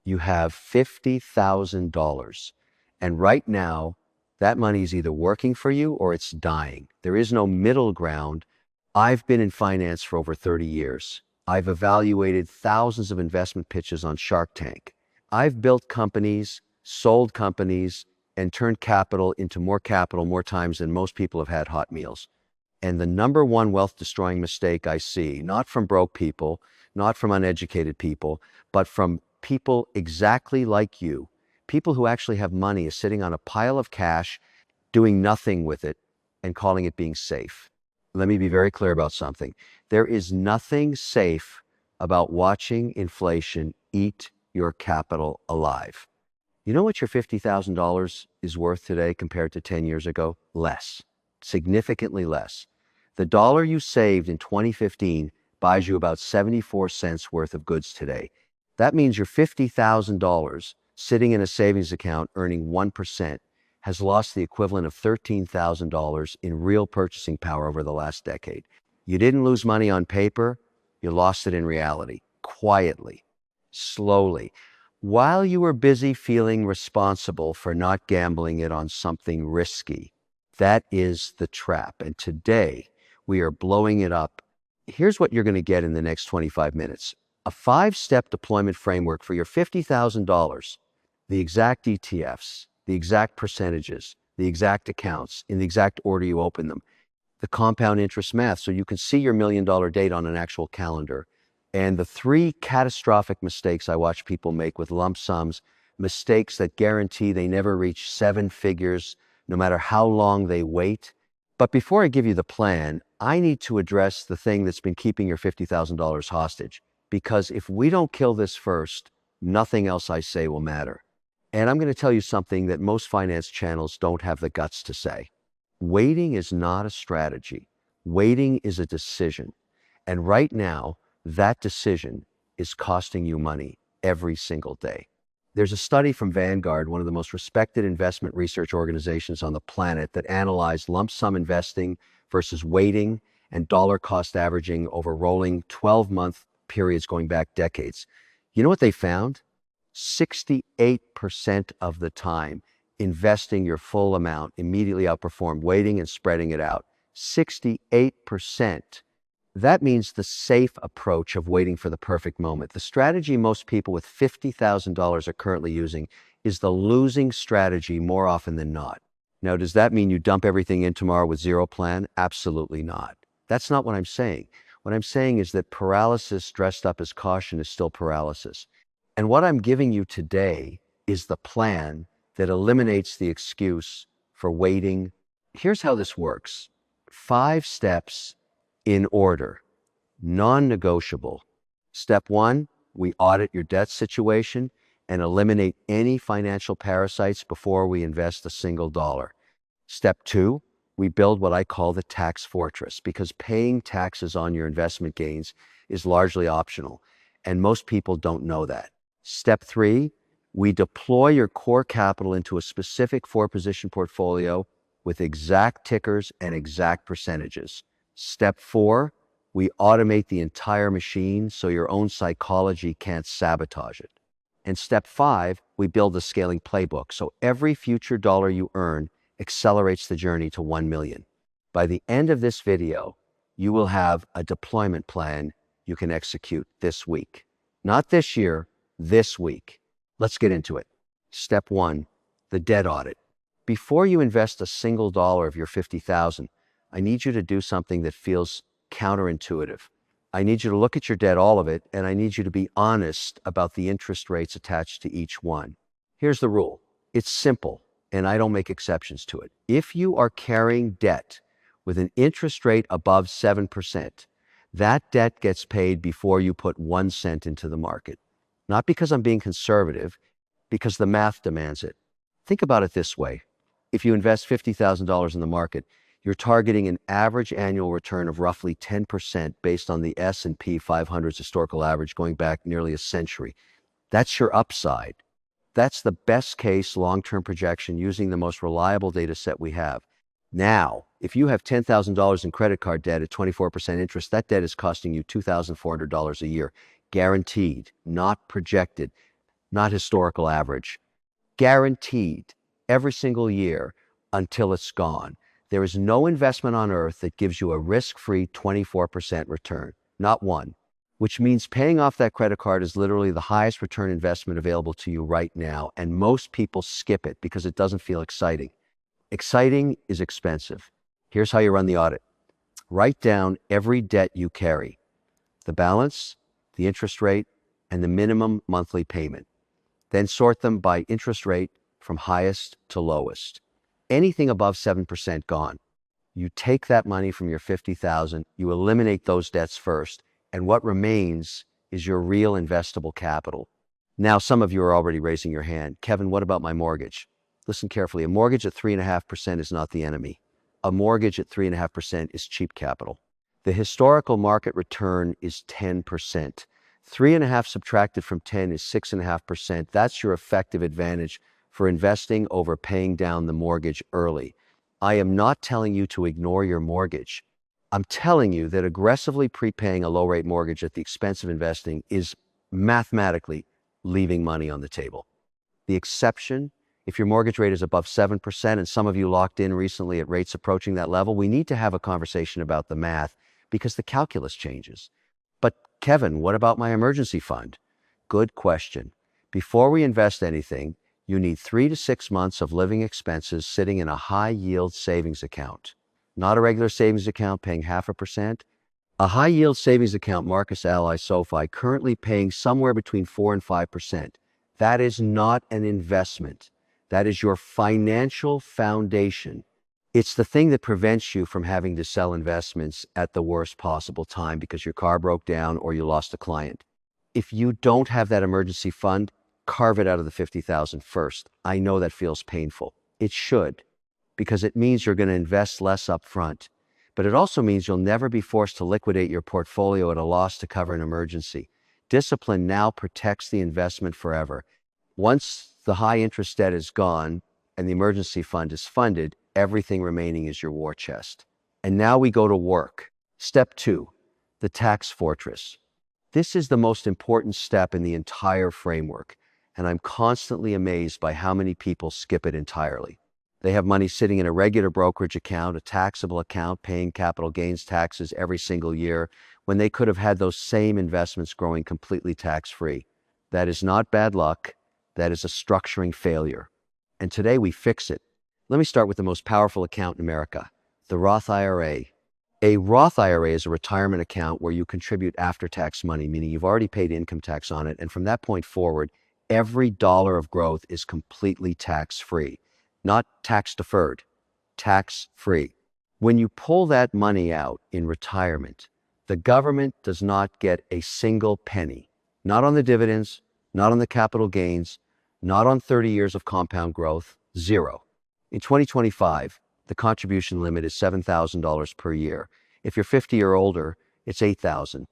You have $50,000. And right now, that money is either working for you or it's dying. There is no middle ground. I've been in finance for over 30 years. I've evaluated thousands of investment pitches on Shark Tank. I've built companies, sold companies, and turned capital into more capital more times than most people have had hot meals. And the number one wealth destroying mistake I see, not from broke people, not from uneducated people, but from people exactly like you, people who actually have money, is sitting on a pile of cash, doing nothing with it, and calling it being safe. Let me be very clear about something. There is nothing safe about watching inflation eat your capital alive. You know what your $50,000 is worth today compared to 10 years ago? Less, significantly less. The dollar you saved in 2015 buys you about 74 cents worth of goods today. That means your $50,000 sitting in a savings account earning 1% has lost the equivalent of $13,000 in real purchasing power over the last decade. You didn't lose money on paper, you lost it in reality, quietly, slowly, while you were busy feeling responsible for not gambling it on something risky. That is the trap. And today, we are blowing it up. Here's what you're going to get in the next 25 minutes. A 5-step deployment framework for your $50,000, the exact ETFs, the exact percentages, the exact accounts, in the exact order you open them, the compound interest math so you can see your $1 million date on an actual calendar, and the 3 catastrophic mistakes I watch people make with lump sums, mistakes that guarantee they never reach 7 figures, no matter how long they wait. But before I give you the plan, I need to address the thing that's been keeping your $50,000 hostage. Because if we don't kill this first, nothing else I say will matter. And I'm going to tell you something that most finance channels don't have the guts to say. Waiting is not a strategy. Waiting is a decision. And right now, that decision is costing you money every single day. There's a study from Vanguard, one of the most respected investment research organizations on the planet, that analyzed lump sum investing versus waiting and dollar cost averaging over rolling 12-month periods going back decades. You know what they found? 68% of the time, investing your full amount immediately outperformed waiting and spreading it out. 68%. That means the safe approach of waiting for the perfect moment. The strategy most people with $50,000 are currently using is the losing strategy more often than not. Now, does that mean you dump everything in tomorrow with zero plan? Absolutely not. That's not what I'm saying. What I'm saying is that paralysis dressed up as caution is still paralysis. And what I'm giving you today is the plan that eliminates the excuse for waiting. Here's how this works. 5 steps in order, non-negotiable. Step 1, we audit your debt situation and eliminate any financial parasites before we invest a single dollar. Step 2, we build what I call the tax fortress, because paying taxes on your investment gains is largely optional, and most people don't know that. Step 3, we deploy your core capital into a specific 4-position portfolio with exact tickers and exact percentages. Step 4, we automate the entire machine so your own psychology can't sabotage it. And step 5, we build a scaling playbook so every future dollar you earn accelerates the journey to 1 million. By the end of this video, you will have a deployment plan you can execute this week. Not this year, this week. Let's get into it. Step 1, the debt audit. Before you invest a single dollar of your $50,000, I need you to do something that feels counterintuitive. I need you to look at your debt, all of it, and I need you to be honest about the interest rates attached to each one. Here's the rule. It's simple, and I don't make exceptions to it. If you are carrying debt with an interest rate above 7%, that debt gets paid before you put 1 cent into the market. Not because I'm being conservative, because the math demands it. Think about it this way. If you invest $50,000 in the market, you're targeting an average annual return of roughly 10% based on the S&P 500's historical average going back nearly a century. That's your upside. That's the best case long-term projection using the most reliable data set we have. Now, if you have $10,000 in credit card debt at 24% interest, that debt is costing you $2,400 a year, guaranteed, not projected. not historical average. Guaranteed every single year until it's gone. There is no investment on earth that gives you a risk-free 24% return, not one, which means paying off that credit card is literally the highest return investment available to you right now, and most people skip it because it doesn't feel exciting. Exciting is expensive. Here's how you run the audit. Write down every debt you carry, the balance, the interest rate, and the minimum monthly payment. Then sort them by interest rate from highest to lowest. Anything above 7% gone. You take that money from your $50,000, you eliminate those debts first, and what remains is your real investable capital. Now, some of you are already raising your hand. Kevin, what about my mortgage? Listen carefully. A mortgage at 3.5% is not the enemy. A mortgage at 3.5% is cheap capital. The historical market return is 10%. 3.5 subtracted from 10 is 6.5%. That's your effective advantage for investing over paying down the mortgage early. I am not telling you to ignore your mortgage. I'm telling you that aggressively prepaying a low-rate mortgage at the expense of investing is mathematically leaving money on the table. The exception, if your mortgage rate is above 7%, and some of you locked in recently at rates approaching that level, we need to have a conversation about the math because the calculus changes. But Kevin, what about my emergency fund? Good question. Before we invest anything, you need 3 to 6 months of living expenses sitting in a high-yield savings account. Not a regular savings account paying 0.5%. A high-yield savings account, Marcus Ally SoFi, currently paying somewhere between 4 and 5%. That is not an investment. That is your financial foundation. It's the thing that prevents you from having to sell investments at the worst possible time because your car broke down or you lost a client. If you don't have that emergency fund, carve it out of the $50,000 first. I know that feels painful. It should, because it means you're going to invest less up front. But it also means you'll never be forced to liquidate your portfolio at a loss to cover an emergency. Discipline now protects the investment forever. Once the high interest debt is gone and the emergency fund is funded, everything remaining is your war chest. And now we go to work. Step 2, the tax fortress. This is the most important step in the entire framework, and I'm constantly amazed by how many people skip it entirely. They have money sitting in a regular brokerage account, a taxable account, paying capital gains taxes every single year, when they could have had those same investments growing completely tax-free. That is not bad luck. That is a structuring failure. And today we fix it. Let me start with the most powerful account in America, the Roth IRA. A Roth IRA is a retirement account where you contribute after-tax money, meaning you've already paid income tax on it, and from that point forward, every dollar of growth is completely tax-free. Not tax-deferred, tax-free. When you pull that money out in retirement, the government does not get a single penny. Not on the dividends, not on the capital gains, not on 30 years of compound growth, zero. In 2025, the contribution limit is $7,000 per year. If you're 50 or older, it's $8,000.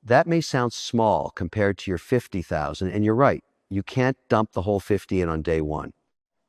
That may sound small compared to your $50,000, and you're right, you can't dump the whole 50 in on day one.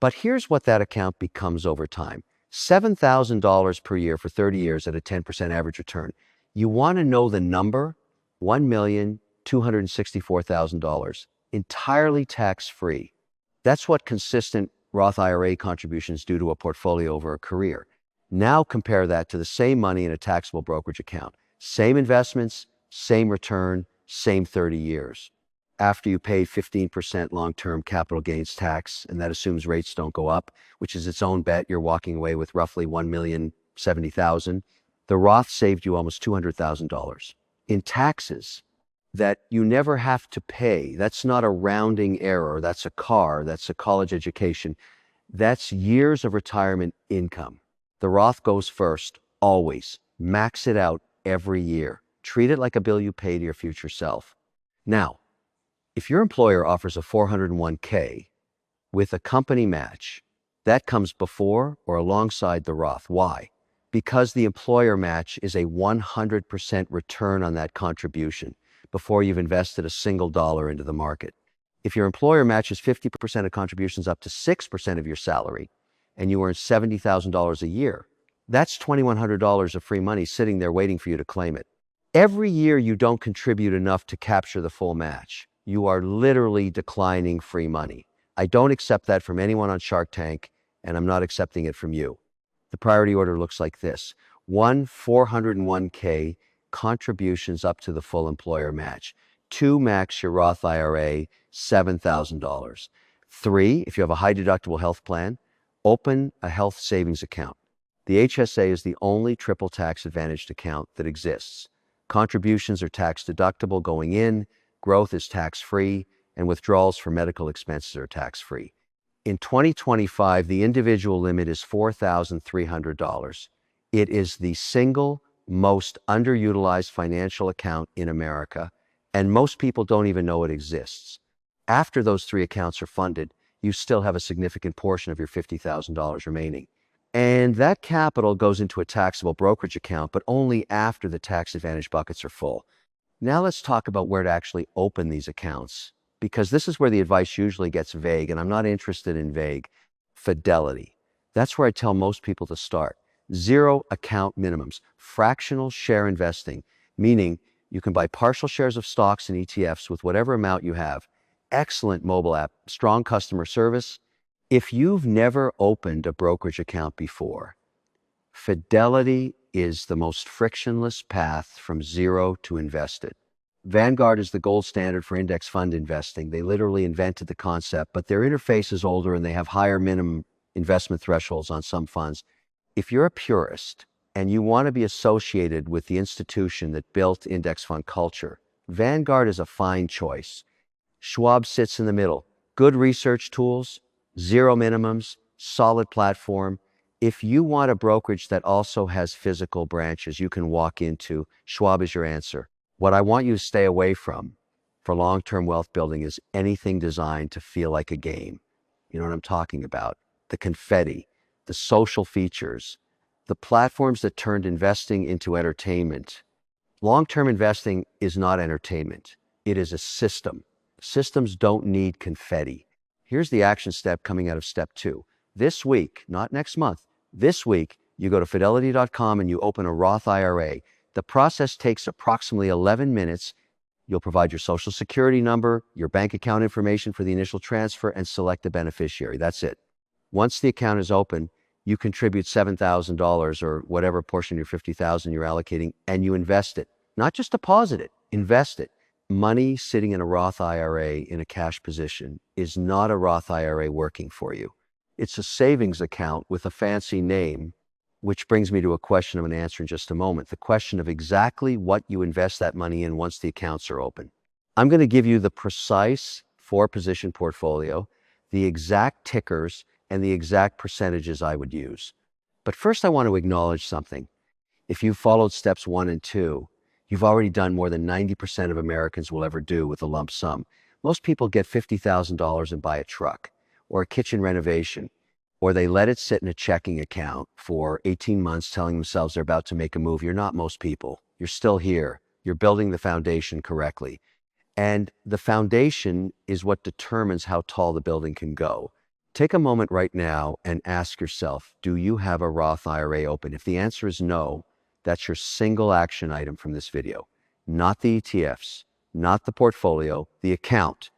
But here's what that account becomes over time. $7,000 per year for 30 years at a 10% average return. You want to know the number? $1,264,000, entirely tax-free. That's what consistent Roth IRA contributions do to a portfolio over a career. Now compare that to the same money in a taxable brokerage account. Same investments, same return, same 30 years. After you pay 15% long-term capital gains tax, and that assumes rates don't go up, which is its own bet, you're walking away with roughly $1,070,000. The Roth saved you almost $200,000 in taxes that you never have to pay. That's not a rounding error. That's a car. That's a college education. That's years of retirement income. The Roth goes first, always. Max it out every year. Treat it like a bill you pay to your future self. Now, if your employer offers a 401k with a company match, that comes before or alongside the Roth. Why? Because the employer match is a 100% return on that contribution before you've invested a single dollar into the market. If your employer matches 50% of contributions up to 6% of your salary and you earn $70,000 a year, that's $2,100 of free money sitting there waiting for you to claim it. Every year you don't contribute enough to capture the full match. you are literally declining free money. I don't accept that from anyone on Shark Tank, and I'm not accepting it from you. The priority order looks like this. 1, 401k contributions up to the full employer match. 2, max your Roth IRA, $7,000. 3, if you have a high deductible health plan, open a health savings account. The HSA is the only triple tax advantaged account that exists. Contributions are tax deductible going in, growth is tax-free, and withdrawals for medical expenses are tax-free. In 2025, the individual limit is $4,300. It is the single most underutilized financial account in America, and most people don't even know it exists. After those 3 accounts are funded, you still have a significant portion of your $50,000 remaining. And that capital goes into a taxable brokerage account, but only after the tax advantage buckets are full. Now let's talk about where to actually open these accounts, because this is where the advice usually gets vague, and I'm not interested in vague. Fidelity. That's where I tell most people to start. 0 account minimums. Fractional share investing, meaning you can buy partial shares of stocks and ETFs with whatever amount you have. Excellent mobile app, strong customer service. If you've never opened a brokerage account before, Fidelity is the most frictionless path from 0 to invested. Vanguard is the gold standard for index fund investing. They literally invented the concept, but their interface is older and they have higher minimum investment thresholds on some funds. If you're a purist and you want to be associated with the institution that built index fund culture, Vanguard is a fine choice. Schwab sits in the middle. Good research tools, 0 minimums, solid platform. If you want a brokerage that also has physical branches you can walk into, Schwab is your answer. What I want you to stay away from for long-term wealth building is anything designed to feel like a game. You know what I'm talking about? The confetti, the social features, the platforms that turned investing into entertainment. Long-term investing is not entertainment. It is a system. Systems don't need confetti. Here's the action step coming out of step 2. This week, not next month, this week, you go to fidelity.com and you open a Roth IRA. The process takes approximately 11 minutes. You'll provide your social security number, your bank account information for the initial transfer, and select a beneficiary. That's it. Once the account is open, you contribute $7,000 or whatever portion of your $50,000 you're allocating, and you invest it. Not just deposit it, invest it. Money sitting in a Roth IRA in a cash position is not a Roth IRA working for you. It's a savings account with a fancy name, which brings me to a question I'm going to answer in just a moment. The question of exactly what you invest that money in once the accounts are open. I'm going to give you the precise 4-position portfolio, the exact tickers, and the exact percentages I would use. But first I want to acknowledge something. If you've followed steps 1 and 2, you've already done more than 90% of Americans will ever do with a lump sum. Most people get $50,000 and buy a truck or a kitchen renovation, or they let it sit in a checking account for 18 months telling themselves they're about to make a move. You're not most people. You're still here. You're building the foundation correctly. And the foundation is what determines how tall the building can go. Take a moment right now and ask yourself, do you have a Roth IRA open? If the answer is no, that's your single action item from this video. Not the ETFs, not the portfolio, the account.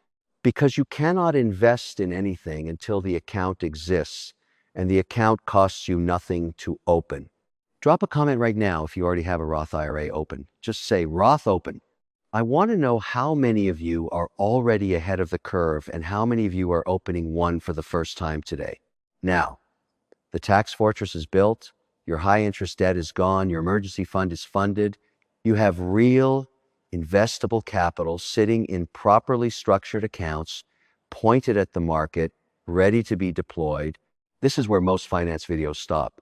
Because you cannot invest in anything until the account exists, and the account costs you nothing to open. Drop a comment right now if you already have a Roth IRA open. Just say Roth open. I want to know how many of you are already ahead of the curve and how many of you are opening one for the first time today. Now, the tax fortress is built, your high interest debt is gone, your emergency fund is funded, you have real investable capital sitting in properly structured accounts, pointed at the market, ready to be deployed. This is where most finance videos stop.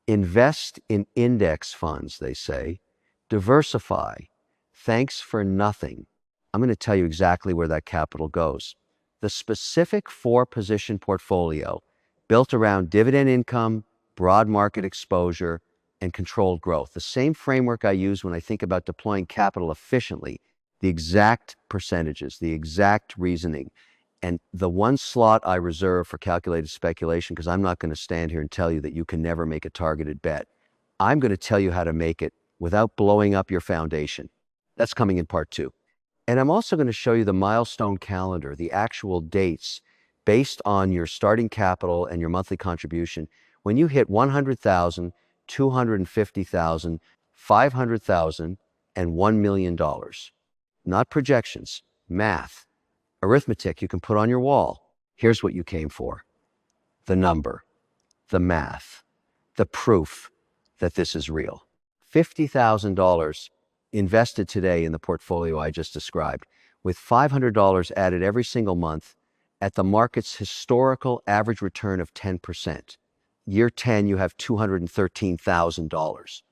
Invest in index funds, they say. Diversify. Thanks for nothing. I'm going to tell you exactly where that capital goes. The specific 4-position portfolio built around dividend income, broad market exposure, and controlled growth. The same framework I use when I think about deploying capital efficiently, the exact percentages, the exact reasoning, and the one slot I reserve for calculated speculation, because I'm not going to stand here and tell you that you can never make a targeted bet. I'm going to tell you how to make it without blowing up your foundation. That's coming in part 2. And I'm also going to show you the milestone calendar, the actual dates based on your starting capital and your monthly contribution. When you hit 100,000, 250,000, 500,000, and $1 million. Not projections, math, arithmetic you can put on your wall. Here's what you came for: the number, the math, the proof that this is real. $50,000 invested today in the portfolio I just described, with $500 added every single month at the market's historical average return of 10%. Year 10, you have $213,000.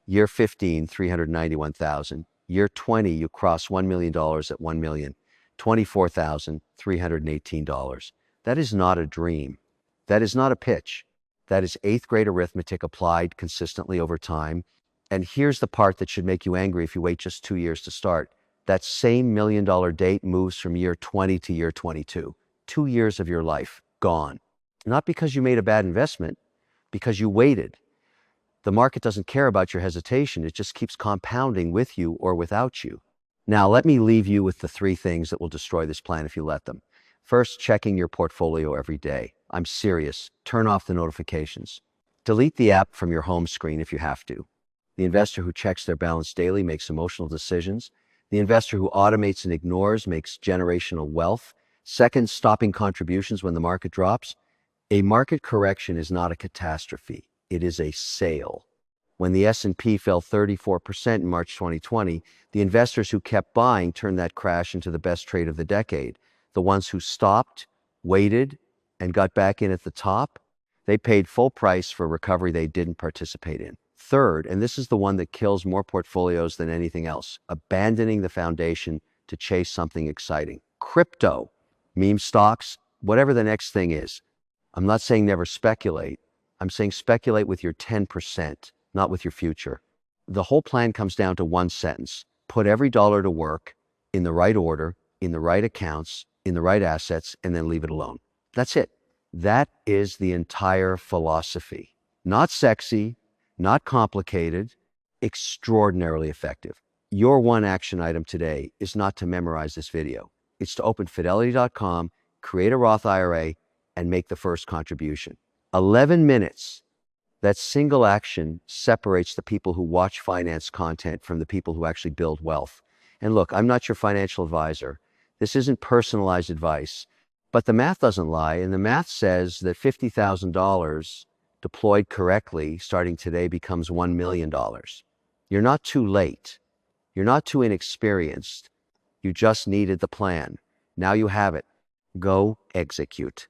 Year 15, $391,000. Year 20, you cross $1 million at $1 million, $24,318. That is not a dream. That is not a pitch. That is eighth grade arithmetic applied consistently over time. And here's the part that should make you angry if you wait just 2 years to start. That same $1 million date moves from year 20 to year 22. 2 years of your life gone. Not because you made a bad investment, because you waited. The market doesn't care about your hesitation. It just keeps compounding with you or without you. Now, let me leave you with the 3 things that will destroy this plan if you let them. First, checking your portfolio every day. I'm serious. Turn off the notifications. Delete the app from your home screen if you have to. The investor who checks their balance daily makes emotional decisions. The investor who automates and ignores makes generational wealth. Second, stopping contributions when the market drops. A market correction is not a catastrophe. It is a sale. When the S&P fell 34% in March 2020, the investors who kept buying turned that crash into the best trade of the decade. The ones who stopped, waited, and got back in at the top, they paid full price for recovery they didn't participate in. Third, and this is the one that kills more portfolios than anything else, abandoning the foundation to chase something exciting. Crypto, meme stocks, whatever the next thing is. I'm not saying never speculate. I'm saying speculate with your 10%, not with your future. The whole plan comes down to one sentence: put every dollar to work in the right order, in the right accounts, in the right assets, and then leave it alone. That's it. That is the entire philosophy. Not sexy, not complicated, extraordinarily effective. Your one action item today is not to memorize this video. It's to open fidelity.com, create a Roth IRA, and make the first contribution. 11 minutes. That single action separates the people who watch finance content from the people who actually build wealth. And look, I'm not your financial advisor. This isn't personalized advice, but the math doesn't lie. And the math says that $50,000 deployed correctly starting today becomes $1 million. You're not too late. You're not too inexperienced. You just needed the plan. Now you have it. Go execute.